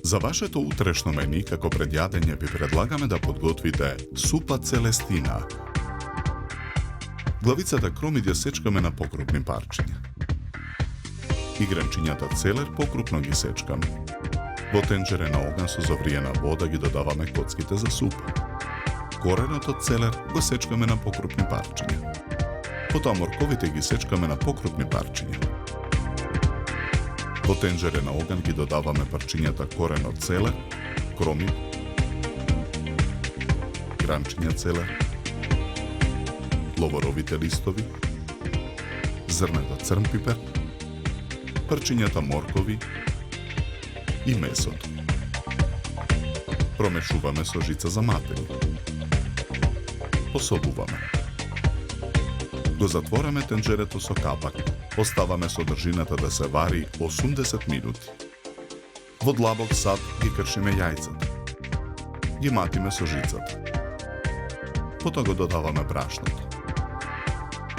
За вашето утрешно мени, како пред јадење, ви предлагаме да подготвите супа целестина. Главицата кромид ја сечкаме на покрупни парчиња. Игранчињата целер покрупно ги сечкаме. Во тенџере на оган со завриена вода ги додаваме коцките за супа. Коренот од целер го сечкаме на покрупни парчиња. Потоа морковите ги сечкаме на покрупни парчиња. Во тенџере на оган ги додаваме парчињата корен од целер, кромид, гранчиња целер, ловоровите листови, зрнета црн пипер, парчињата моркови и месото. Промешуваме со жица за матење. Пособуваме. Го затвораме тенџерето со капак. Оставаме содржината да се вари 80 минути. Во длабок сад ги кршиме јајцата. Ги матиме со жицата. Потоа го додаваме брашното.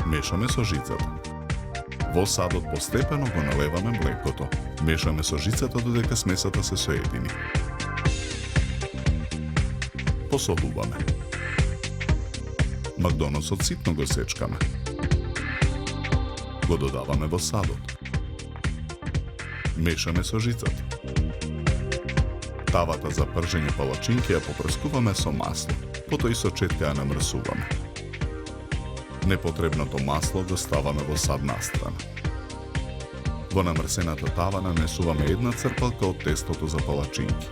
Мешаме со жицата. Во садот постепено го налеваме млекото. Мешаме со жицата додека смесата се соедини. Пособуваме. Макдоносот ситно го сечкаме. Го додаваме во садот. Мешаме со жицата. Тавата за пржење палачинки ја попрскуваме со масло, потоа и со четка ја намрсуваме. Непотребното масло го ставаме во сад настрана. Во намрсената тава нанесуваме една црпалка од тестото за палачинки.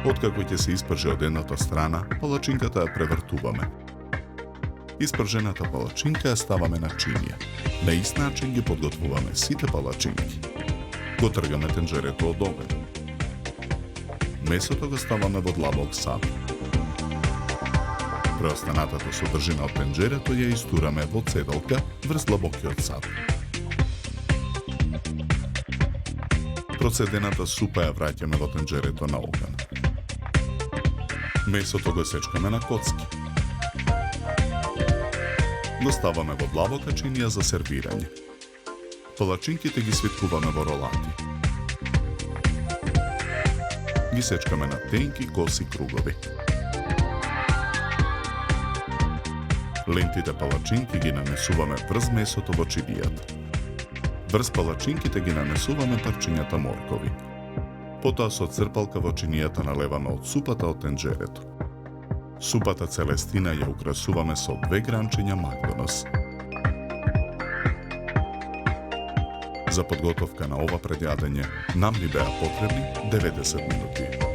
Откако ќе се испржи од едната страна, палачинката ја превртуваме. Испржената палачинка ја ставаме на чинија. На ист начин ги подготвуваме сите палачинки. Го тргаме тенџерето од оган. Месото го ставаме во длабок сад. Преостанатата содржина од тенџерето ја истураме во цедалка врз длабокиот сад. Процедената супа ја враќаме во тенџерето на оган. Месото го сечкаме на коцки. Го ставаме во длабока чинија за сервирање. Палачинките ги свиткуваме во ролати. Ги сечкаме на тенки коси кругови. Лентите палачинки ги нанесуваме врз месото во чинијата. Врз палачинките ги нанесуваме парчињата моркови. Потоа со црпалка во чинијата наливаме од супата од тенџерето. Супата целестина ја украсуваме со 2 гранчиња макдонос. За подготовка на ова предјадење нам ни беа потребни 90 минути.